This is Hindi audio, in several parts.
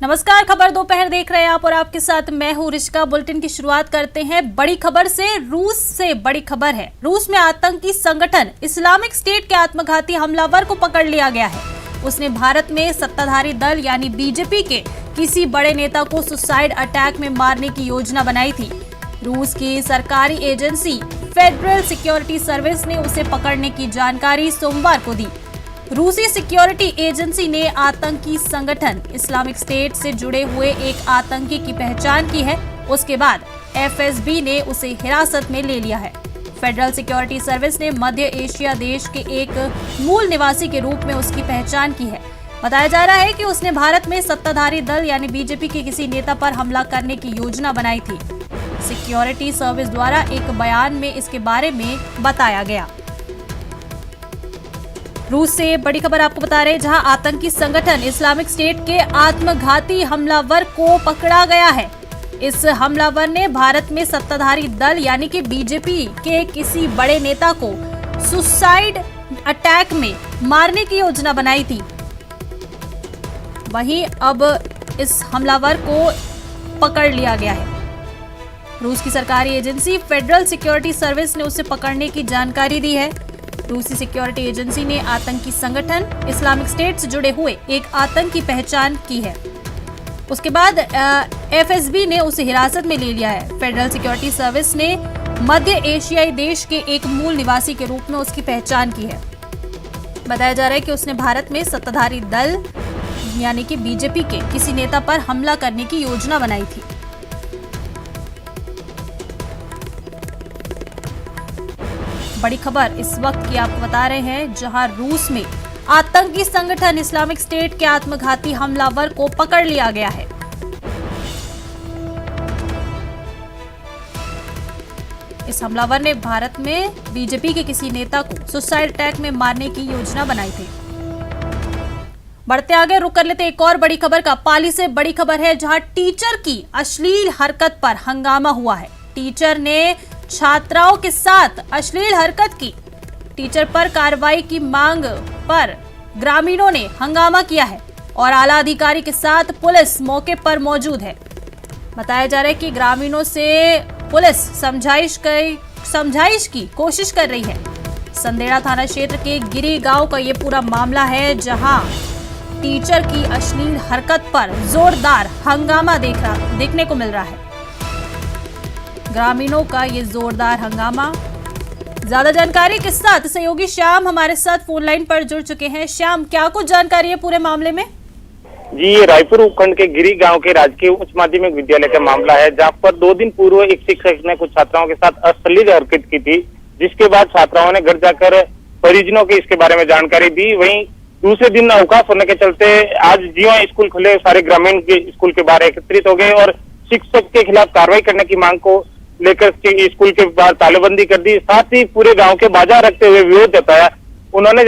नमस्कार, खबर दोपहर देख रहे हैं आप और आपके साथ मैं हूं रिशिका। बुलेटिन की शुरुआत करते हैं बड़ी खबर से। रूस से बड़ी खबर है। रूस में आतंकी संगठन इस्लामिक स्टेट के आत्मघाती हमलावर को पकड़ लिया गया है। उसने भारत में सत्ताधारी दल यानी बीजेपी के किसी बड़े नेता को सुसाइड अटैक में मारने की योजना बनाई थी। रूस की सरकारी एजेंसी फेडरल सिक्योरिटी सर्विस ने उसे पकड़ने की जानकारी सोमवार को दी। रूसी सिक्योरिटी एजेंसी ने आतंकी संगठन इस्लामिक स्टेट से जुड़े हुए एक आतंकी की पहचान की है। उसके बाद एफएसबी ने उसे हिरासत में ले लिया है। फेडरल सिक्योरिटी सर्विस ने मध्य एशिया देश के एक मूल निवासी के रूप में उसकी पहचान की है। बताया जा रहा है कि उसने भारत में सत्ताधारी दल यानी बीजेपी के किसी नेता पर हमला करने की योजना बनाई थी। सिक्योरिटी सर्विस द्वारा एक बयान में इसके बारे में बताया गया। रूस से बड़ी खबर आपको बता रहे हैं, जहां आतंकी संगठन इस्लामिक स्टेट के आत्मघाती हमलावर को पकड़ा गया है। इस हमलावर ने भारत में सत्ताधारी दल यानी कि बीजेपी के किसी बड़े नेता को सुसाइड अटैक में मारने की योजना बनाई थी। वहीं अब इस हमलावर को पकड़ लिया गया है। रूस की सरकारी एजेंसी फेडरल सिक्योरिटी सर्विस ने उसे पकड़ने की जानकारी दी है। रूसी सिक्योरिटी एजेंसी ने आतंकी संगठन इस्लामिक स्टेट से जुड़े हुए एक आतंकी की पहचान की है। उसके बाद एफएसबी ने उसे हिरासत में ले लिया है। फेडरल सिक्योरिटी सर्विस ने मध्य एशियाई देश के एक मूल निवासी के रूप में उसकी पहचान की है। बताया जा रहा है कि उसने भारत में सत्ताधारी दल यानी कि बीजेपी के किसी नेता पर हमला करने की योजना बनाई थी। बड़ी खबर इस वक्त की आपको बता रहे हैं, जहां रूस में आतंकी संगठन इस्लामिक स्टेट के आत्मघाती हमलावर को पकड़ लिया गया है। इस हमलावर ने भारत में बीजेपी के किसी नेता को सुसाइड अटैक में मारने की योजना बनाई थी। बढ़ते आगे रुक कर लेते एक और बड़ी खबर का। पाली से बड़ी खबर है, जहां टीचर की अश्लील हरकत पर हंगामा हुआ है। टीचर ने छात्राओं के साथ अश्लील हरकत की। टीचर पर कार्रवाई की मांग पर ग्रामीणों ने हंगामा किया है और आला अधिकारी के साथ पुलिस मौके पर मौजूद है। बताया जा रहा है कि ग्रामीणों से पुलिस समझाइश की कोशिश कर रही है। संदेड़ा थाना क्षेत्र के गिरी गांव का ये पूरा मामला है, जहां टीचर की अश्लील हरकत पर जोरदार हंगामा देखने को मिल रहा है। ग्रामीणों का ये जोरदार हंगामा। ज्यादा जानकारी के साथ सहयोगी श्याम हमारे साथ फोन लाइन पर जुड़ चुके हैं। श्याम, क्या कुछ जानकारी है पूरे मामले में? जी, ये रायपुर उपखंड के गिरी गांव के राजकीय उच्च माध्यमिक विद्यालय का मामला है, जहां पर 2 दिन पूर्व एक शिक्षक ने कुछ छात्राओं के साथ अश्लील हरकत की थी, जिसके बाद छात्राओं ने घर जाकर परिजनों को इसके बारे में जानकारी दी। वहीं दूसरे दिन अवकाश होने के चलते आज जीवा स्कूल खुले, सारे ग्रामीण के स्कूल के बाहर एकत्रित हो गए और शिक्षक के खिलाफ कार्रवाई करने की मांग को लेकर स्कूल के बाहर तालाबंदी कर दी। साथ ही पूरे गांव के बाजार रखते हुए विरोध जताया। उन्होंने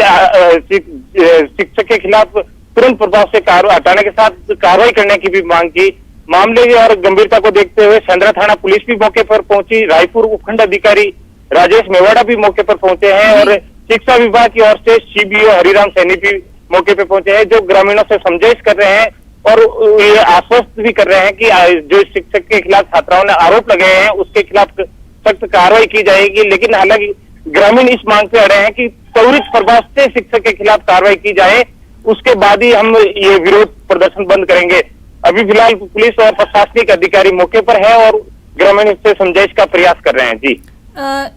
शिक्षक के खिलाफ तुरंत प्रभाव से हटाने के साथ कार्रवाई करने की भी मांग की। मामले और गंभीरता को देखते हुए संदेड़ा थाना पुलिस भी मौके पर पहुंची। रायपुर उपखंड अधिकारी राजेश मेवाड़ा भी मौके पर पहुंचे हैं और शिक्षा विभाग की ओर से सीबीओ हरिराम सैनी भी मौके पर पहुंचे हैं, जो ग्रामीणों से समझाइश कर रहे हैं और ये आश्वस्त भी कर रहे हैं कि जो शिक्षक के खिलाफ छात्राओं ने आरोप लगाए हैं उसके खिलाफ सख्त कार्रवाई की जाएगी। लेकिन हालांकि ग्रामीण इस मांग पे अड़े हैं कि त्वरित प्रभाव से शिक्षक के खिलाफ कार्रवाई की जाए, उसके बाद ही हम ये विरोध प्रदर्शन बंद करेंगे। अभी फिलहाल पुलिस और प्रशासनिक अधिकारी मौके पर है और ग्रामीण से समझाइश का प्रयास कर रहे हैं।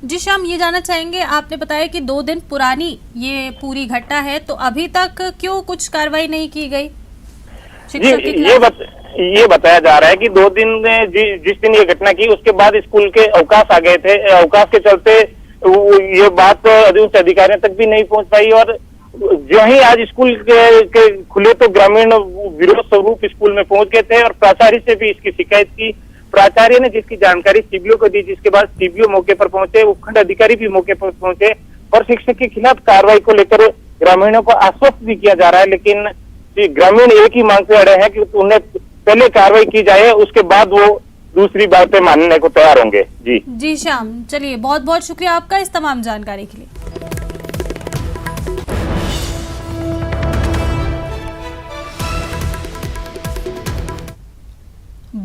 जी श्याम, ये जानना चाहेंगे, आपने बताया कि 2 दिन पुरानी ये पूरी घटना है, तो अभी तक क्यों कुछ कार्रवाई नहीं की गई? जी, ये बताया जा रहा है कि 2 दिन में जिस दिन ये घटना की उसके बाद स्कूल के अवकाश आ गए थे। अवकाश के चलते ये बात उच्च अधिकारियों तक भी नहीं पहुंच पाई और जो ही आज स्कूल के खुले तो ग्रामीण विरोध स्वरूप स्कूल में पहुंच गए थे और प्राचार्य से भी इसकी शिकायत की। प्राचार्य ने जिसकी जानकारी सीबीओ को दी, जिसके बाद सीबीओ मौके पर पहुंचे, उपखंड अधिकारी भी मौके पर पहुंचे और शिक्षक के खिलाफ कार्रवाई को लेकर ग्रामीणों को आश्वस्त भी किया जा रहा है। लेकिन ग्रामीण एक ही मांग से अड़े हैं कि उन्हें पहले कार्रवाई की जाए, उसके बाद वो दूसरी बातें मानने को तैयार होंगे। जी श्याम, चलिए बहुत बहुत शुक्रिया आपका इस तमाम जानकारी के लिए।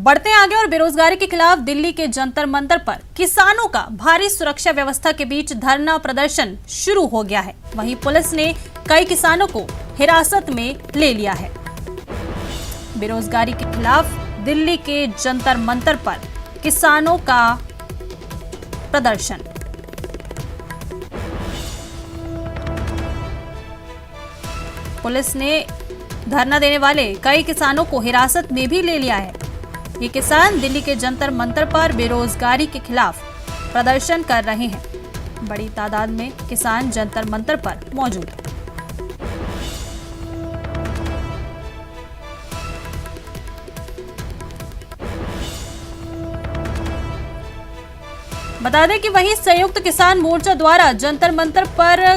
बढ़ते आगे और बेरोजगारी के खिलाफ दिल्ली के जंतर मंतर पर किसानों का भारी सुरक्षा व्यवस्था के बीच धरना प्रदर्शन शुरू हो गया है। वहीं पुलिस ने कई किसानों को हिरासत में ले लिया है। बेरोजगारी के खिलाफ दिल्ली के जंतर मंतर पर किसानों का प्रदर्शन। पुलिस ने धरना देने वाले कई किसानों को हिरासत में भी ले लिया है। ये किसान दिल्ली के जंतर मंतर पर बेरोजगारी के खिलाफ प्रदर्शन कर रहे हैं। बड़ी तादाद में किसान जंतर मंतर पर मौजूद हैं। बता दें कि वहीं संयुक्त किसान मोर्चा द्वारा जंतर मंतर पर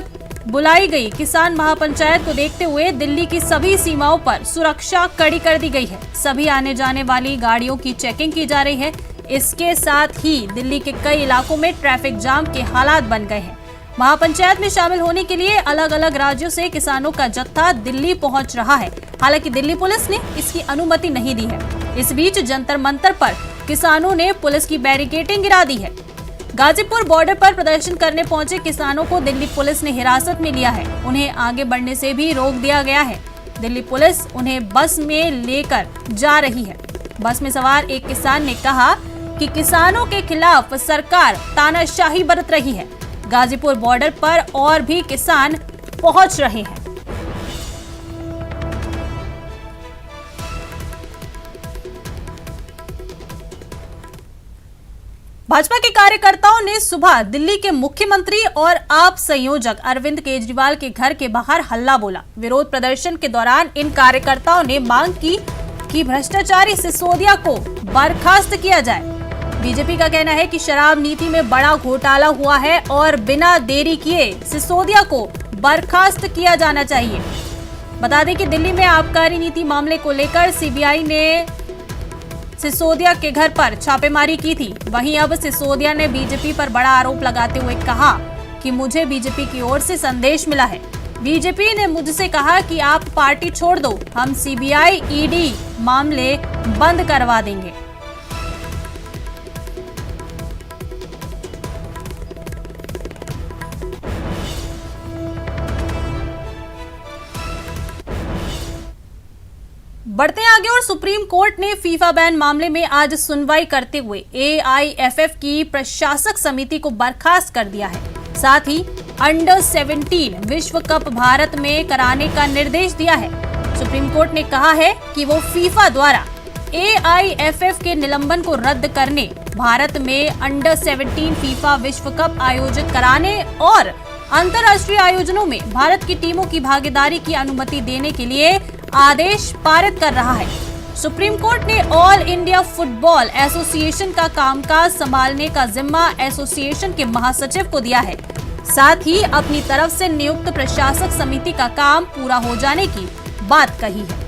बुलाई गई किसान महापंचायत को देखते हुए दिल्ली की सभी सीमाओं पर सुरक्षा कड़ी कर दी गई है। सभी आने जाने वाली गाड़ियों की चेकिंग की जा रही है। इसके साथ ही दिल्ली के कई इलाकों में ट्रैफिक जाम के हालात बन गए हैं। महापंचायत में शामिल होने के लिए अलग अलग राज्यों से किसानों का जत्था दिल्ली पहुंच रहा है। हालांकि दिल्ली पुलिस ने इसकी अनुमति नहीं दी है। इस बीच जंतर मंतर पर किसानों ने पुलिस की बैरिकेडिंग गिरा दी है। गाजीपुर बॉर्डर पर प्रदर्शन करने पहुंचे किसानों को दिल्ली पुलिस ने हिरासत में लिया है। उन्हें आगे बढ़ने से भी रोक दिया गया है। दिल्ली पुलिस उन्हें बस में लेकर जा रही है। बस में सवार एक किसान ने कहा कि किसानों के खिलाफ सरकार तानाशाही बरत रही है। गाजीपुर बॉर्डर पर और भी किसान पहुंच रहे हैं। भाजपा के कार्यकर्ताओं ने सुबह दिल्ली के मुख्यमंत्री और आप संयोजक अरविंद केजरीवाल के घर के बाहर हल्ला बोला। विरोध प्रदर्शन के दौरान इन कार्यकर्ताओं ने मांग की कि भ्रष्टाचारी सिसोदिया को बर्खास्त किया जाए। बीजेपी का कहना है कि शराब नीति में बड़ा घोटाला हुआ है और बिना देरी किए सिसोदिया को बर्खास्त किया जाना चाहिए। बता दें कि दिल्ली में आबकारी नीति मामले को लेकर सीबीआई ने सिसोदिया के घर पर छापेमारी की थी। वहीं अब सिसोदिया ने बीजेपी पर बड़ा आरोप लगाते हुए कहा कि मुझे बीजेपी की ओर से संदेश मिला है। बीजेपी ने मुझसे कहा कि आप पार्टी छोड़ दो, हम सीबीआई ईडी मामले बंद करवा देंगे। बढ़ते आगे और सुप्रीम कोर्ट ने फीफा बैन मामले में आज सुनवाई करते हुए एआईएफएफ की प्रशासक समिति को बर्खास्त कर दिया है। साथ ही अंडर 17 विश्व कप भारत में कराने का निर्देश दिया है। सुप्रीम कोर्ट ने कहा है कि वो फीफा द्वारा एआईएफएफ के निलंबन को रद्द करने, भारत में अंडर 17 फीफा विश्व कप आयोजित कराने और अंतर्राष्ट्रीय आयोजनों में भारत की टीमों की भागीदारी की अनुमति देने के लिए आदेश पारित कर रहा है। सुप्रीम कोर्ट ने ऑल इंडिया फुटबॉल एसोसिएशन का कामकाज संभालने का जिम्मा एसोसिएशन के महासचिव को दिया है। साथ ही अपनी तरफ से नियुक्त प्रशासक समिति का काम पूरा हो जाने की बात कही है।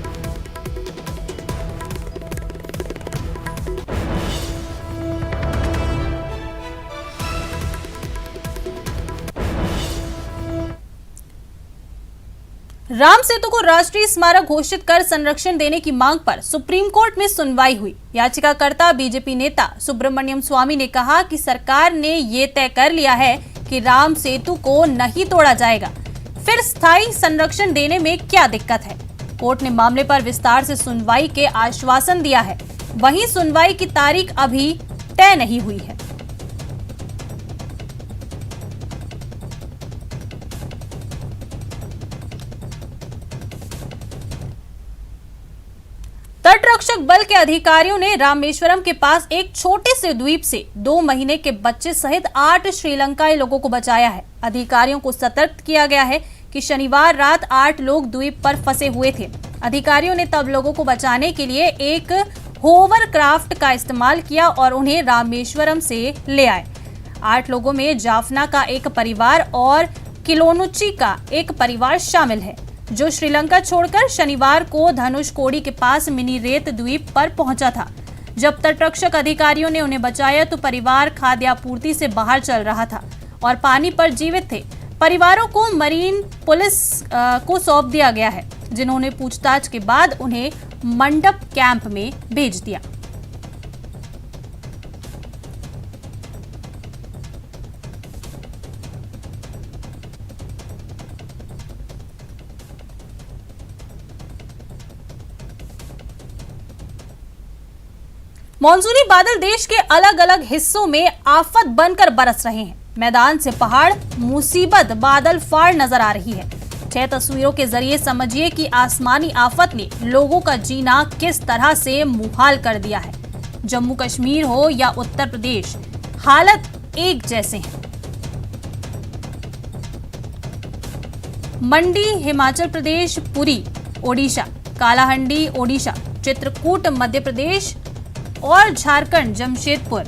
राम सेतु को राष्ट्रीय स्मारक घोषित कर संरक्षण देने की मांग पर सुप्रीम कोर्ट में सुनवाई हुई। याचिकाकर्ता बीजेपी नेता सुब्रमण्यम स्वामी ने कहा कि सरकार ने ये तय कर लिया है कि राम सेतु को नहीं तोड़ा जाएगा, फिर स्थायी संरक्षण देने में क्या दिक्कत है। कोर्ट ने मामले पर विस्तार से सुनवाई के आश्वासन दिया है। वहीं सुनवाई की तारीख अभी तय नहीं हुई है। तटरक्षक बल के अधिकारियों ने रामेश्वरम के पास एक छोटे से द्वीप से 2 महीने के बच्चे सहित 8 श्रीलंकाई लोगों को बचाया है। अधिकारियों को सतर्क किया गया है कि शनिवार रात 8 लोग द्वीप पर फंसे हुए थे। अधिकारियों ने तब लोगों को बचाने के लिए एक होवरक्राफ्ट का इस्तेमाल किया और उन्हें रामेश्वरम से ले आए। 8 लोगों में जाफना का एक परिवार और किलोनुची का एक परिवार शामिल है, जो श्रीलंका छोड़कर शनिवार को धनुषकोडी के पास मिनी रेत द्वीप पर पहुंचा था। जब तटरक्षक अधिकारियों ने उन्हें बचाया तो परिवार खाद्यापूर्ति से बाहर चल रहा था और पानी पर जीवित थे। परिवारों को मरीन पुलिस को सौंप दिया गया है, जिन्होंने पूछताछ के बाद उन्हें मंडप कैंप में भेज दिया। मॉनसूनी बादल देश के अलग अलग हिस्सों में आफत बनकर बरस रहे हैं। मैदान से पहाड़ मुसीबत बादल फाड़ नजर आ रही है। 6 तस्वीरों के जरिए समझिए कि आसमानी आफत ने लोगों का जीना किस तरह से मुहाल कर दिया है। जम्मू कश्मीर हो या उत्तर प्रदेश, हालत एक जैसे हैं। मंडी हिमाचल प्रदेश, पुरी ओडिशा, कालाहंडी ओडिशा, चित्रकूट मध्य प्रदेश और झारखंड जमशेदपुर,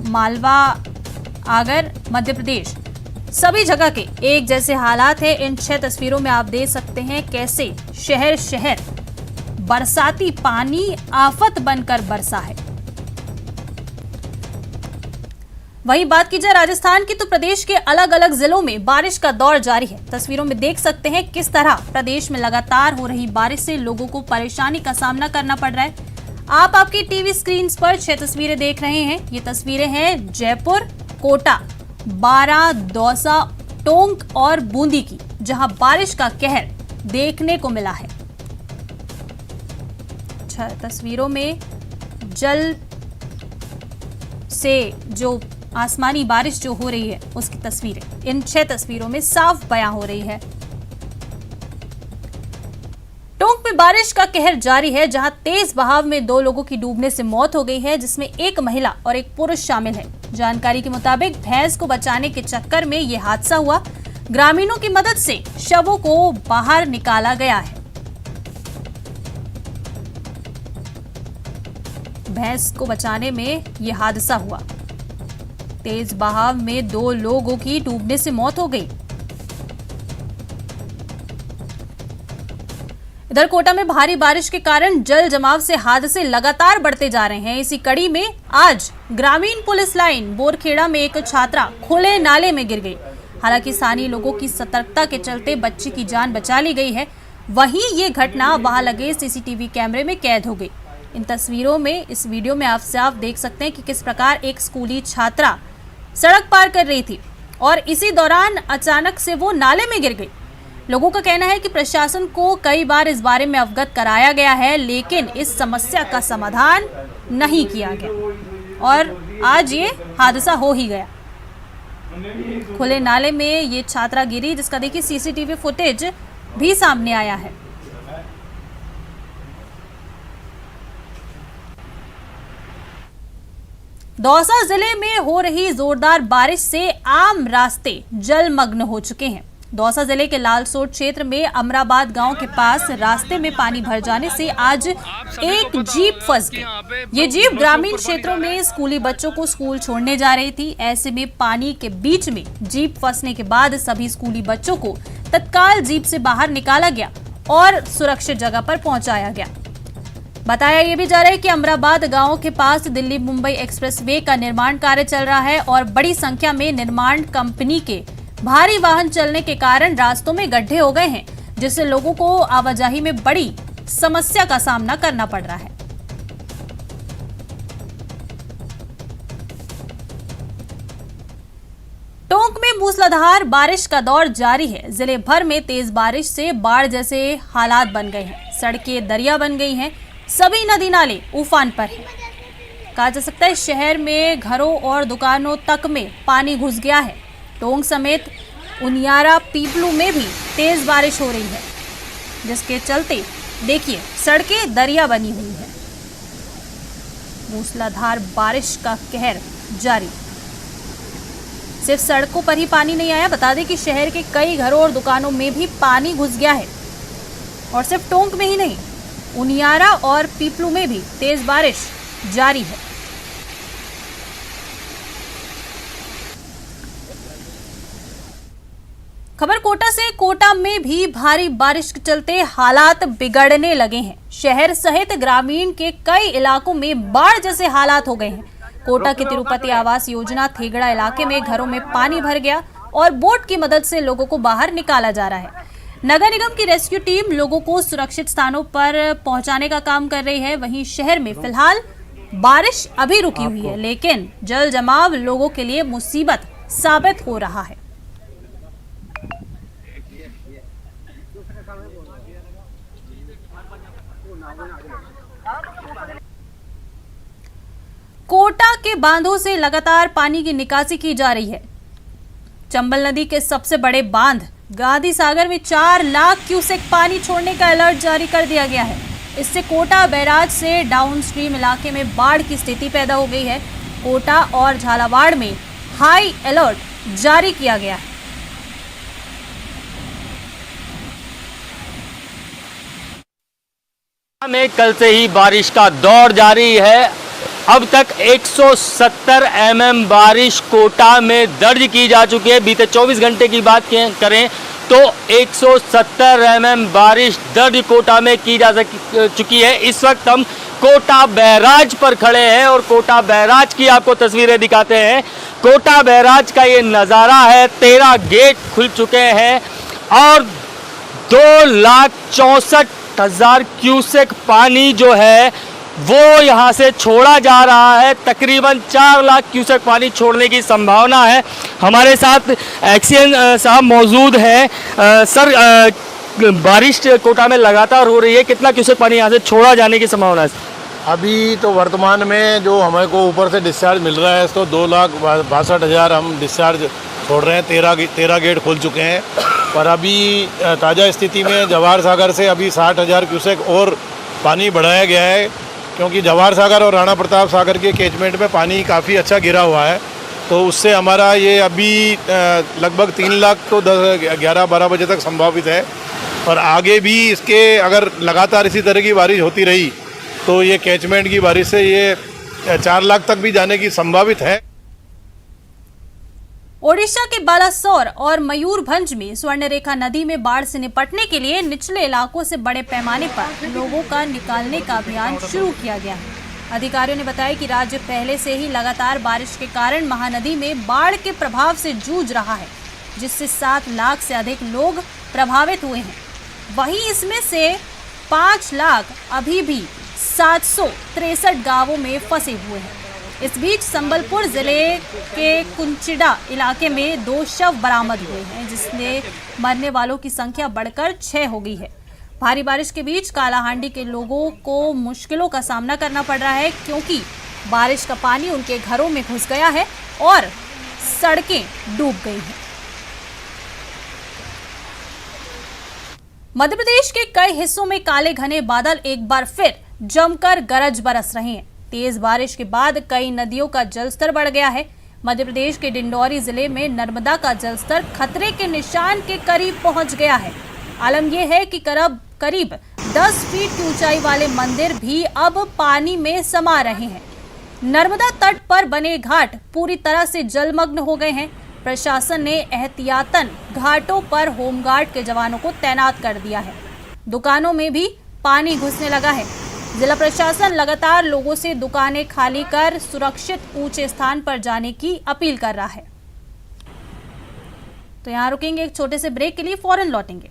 मालवा आगर मध्य प्रदेश, सभी जगह के एक जैसे हालात है। इन 6 तस्वीरों में आप देख सकते हैं कैसे शहर शहर बरसाती पानी आफत बनकर बरसा है। वहीं बात की जाए राजस्थान की, तो प्रदेश के अलग अलग जिलों में बारिश का दौर जारी है। तस्वीरों में देख सकते हैं किस तरह प्रदेश में लगातार हो रही बारिश से लोगों को परेशानी का सामना करना पड़ रहा है। आप आपकी टीवी स्क्रीन पर 6 तस्वीरें देख रहे हैं। ये तस्वीरें हैं जयपुर, कोटा, बारां, दौसा, टोंक और बूंदी की, जहां बारिश का कहर देखने को मिला है। तस्वीरों में जल से जो आसमानी बारिश जो हो रही है उसकी तस्वीरें इन 6 तस्वीरों में साफ बयां हो रही है। टोंक में बारिश का कहर जारी है, जहां तेज बहाव में 2 लोगों की डूबने से मौत हो गई है, जिसमें एक महिला और एक पुरुष शामिल है। जानकारी के मुताबिक भैंस को बचाने के चक्कर में यह हादसा हुआ। ग्रामीणों की मदद से शवों को बाहर निकाला गया है। भैंस को बचाने में यह हादसा हुआ। तेज बहाव में 2 लोगों की डूबने से मौत हो गई। इधर कोटा में भारी बारिश के कारण जल जमाव से हादसे लगातार बढ़ते जा रहे हैं। इसी कड़ी में आज ग्रामीण पुलिस लाइन बोरखेड़ा में एक छात्रा खुले नाले में गिर गई। हालांकि स्थानीय लोगों की सतर्कता के चलते बच्ची की जान बचा ली गई है। वहीं ये घटना वहां लगे सीसीटीवी कैमरे में कैद हो गई। इन तस्वीरों में, इस वीडियो में आप साफ देख सकते हैं कि किस प्रकार एक स्कूली छात्रा सड़क पार कर रही थी और इसी दौरान अचानक से वो नाले में गिर गई। लोगों का कहना है कि प्रशासन को कई बार इस बारे में अवगत कराया गया है, लेकिन इस समस्या का समाधान नहीं किया गया और आज ये हादसा हो ही गया। खुले नाले में ये छात्रा गिरी, जिसका देखिए सीसीटीवी फुटेज भी सामने आया है। दौसा जिले में हो रही जोरदार बारिश से आम रास्ते जलमग्न हो चुके हैं। दौसा जिले के लालसोट क्षेत्र में अमराबाद गांव के पास रास्ते में पानी भर जाने से आज एक जीप फंस गई। ये जीप ग्रामीण क्षेत्रों में स्कूली बच्चों को स्कूल छोड़ने जा रही थी। ऐसे में पानी के बीच में जीप फंसने के बाद सभी स्कूली बच्चों को तत्काल जीप से बाहर निकाला गया और सुरक्षित जगह पर पहुंचाया गया। बताया ये भी जा रहा है कि अमराबाद गांव के पास दिल्ली मुंबई एक्सप्रेसवे का निर्माण कार्य चल रहा है और बड़ी संख्या में निर्माण कंपनी के भारी वाहन चलने के कारण रास्तों में गड्ढे हो गए हैं, जिससे लोगों को आवाजाही में बड़ी समस्या का सामना करना पड़ रहा है। टोंक में मूसलाधार बारिश का दौर जारी है। जिले भर में तेज बारिश से बाढ़ जैसे हालात बन गए हैं। सड़कें दरिया बन गई हैं। सभी नदी नाले उफान पर हैं। कहा जा सकता है शहर में घरों और दुकानों तक में पानी घुस गया है। टोंक समेत उनियारा, पीपलू में भी तेज बारिश हो रही है, जिसके चलते देखिए सड़कें दरिया बनी हुई है। मूसलाधार बारिश का कहर जारी। सिर्फ सड़कों पर ही पानी नहीं आया, बता दें कि शहर के कई घरों और दुकानों में भी पानी घुस गया है। और सिर्फ टोंक में ही नहीं, उनियारा और पीपलू में भी तेज बारिश जारी है। खबर कोटा से। कोटा में भी भारी बारिश के चलते हालात बिगड़ने लगे हैं। शहर सहित ग्रामीण के कई इलाकों में बाढ़ जैसे हालात हो गए हैं। कोटा के तिरुपति आवास योजना थेगड़ा इलाके में घरों में पानी भर गया और बोट की मदद से लोगों को बाहर निकाला जा रहा है। नगर निगम की रेस्क्यू टीम लोगों को सुरक्षित स्थानों पर पहुंचाने का काम कर रही है। वहीं शहर में फिलहाल बारिश अभी रुकी हुई है, लेकिन जल जमाव लोगों के लिए मुसीबत साबित हो रहा है। कोटा के बांधों से लगातार पानी की निकासी की जा रही है। चंबल नदी के सबसे बड़े बांध गांधी सागर में 4 लाख क्यूसेक पानी छोड़ने का अलर्ट जारी कर दिया गया है। इससे कोटा बैराज से डाउनस्ट्रीम इलाके में बाढ़ की स्थिति पैदा हो गई है। कोटा और झालावाड़ में हाई अलर्ट जारी किया गया है। में कल से ही बारिश का दौर जारी है। अब तक 170 mm बारिश कोटा में दर्ज की जा चुकी है। बीते 24 घंटे की बात करें तो 170 mm बारिश दर्ज कोटा में की जा चुकी है। इस वक्त हम कोटा बैराज पर खड़े हैं और कोटा बैराज की आपको तस्वीरें दिखाते हैं। कोटा बैराज का ये नज़ारा है। 13 गेट खुल चुके हैं और 2,64,000 क्यूसेक पानी जो है वो यहाँ से छोड़ा जा रहा है। तकरीबन 4 लाख क्यूसेक पानी छोड़ने की संभावना है। हमारे साथ एक्सीएन साहब मौजूद हैं। सर, बारिश कोटा में लगातार हो रही है, कितना क्यूसेक पानी यहाँ से छोड़ा जाने की संभावना है? अभी तो वर्तमान में जो हमें को ऊपर से डिस्चार्ज मिल रहा है तो 2,62,000 हम डिस्चार्ज छोड़ रहे हैं। 13 गेट खुल चुके हैं। पर अभी ताज़ा स्थिति में जवाहर सागर से अभी 60,000 क्यूसेक और पानी बढ़ाया गया है, क्योंकि जवाहर सागर और राणा प्रताप सागर के कैचमेंट में पानी काफ़ी अच्छा गिरा हुआ है। तो उससे हमारा ये अभी लगभग 3 लाख तो 11-12 बजे तक संभावित है। और आगे भी इसके अगर लगातार इसी तरह की बारिश होती रही तो ये कैचमेंट की बारिश से ये 4 लाख तक भी जाने की संभावित है। ओडिशा के बालासोर और मयूरभंज में स्वर्णरेखा नदी में बाढ़ से निपटने के लिए निचले इलाकों से बड़े पैमाने पर लोगों का निकालने का अभियान शुरू किया गया है। अधिकारियों ने बताया कि राज्य पहले से ही लगातार बारिश के कारण महानदी में बाढ़ के प्रभाव से जूझ रहा है, जिससे 7 लाख से अधिक लोग प्रभावित हुए हैं। वहीं इसमें से 5 लाख अभी भी 763 गांवों में फंसे हुए हैं। इस बीच संबलपुर जिले के कुंचिडा इलाके में 2 शव बरामद हुए हैं, जिससे मरने वालों की संख्या बढ़कर 6 हो गई है। भारी बारिश के बीच कालाहांडी के लोगों को मुश्किलों का सामना करना पड़ रहा है, क्योंकि बारिश का पानी उनके घरों में घुस गया है और सड़कें डूब गई हैं। मध्य प्रदेश के कई हिस्सों में काले घने बादल एक बार फिर जमकर गरज बरस रहे हैं। तेज बारिश के बाद कई नदियों का जलस्तर बढ़ गया है। मध्य प्रदेश के डिंडौरी जिले में नर्मदा का जलस्तर खतरे के निशान के करीब पहुंच गया है। आलम यह है कि करीब 10 फीट की ऊंचाई वाले मंदिर भी अब पानी में समा रहे हैं। नर्मदा तट पर बने घाट पूरी तरह से जलमग्न हो गए हैं। प्रशासन ने एहतियातन घाटों पर होमगार्ड के जवानों को तैनात कर दिया है। दुकानों में भी पानी घुसने लगा है। जिला प्रशासन लगातार लोगों से दुकानें खाली कर सुरक्षित ऊंचे स्थान पर जाने की अपील कर रहा है। तो यहाँ रुकेंगे एक छोटे से ब्रेक के लिए, फौरन लौटेंगे।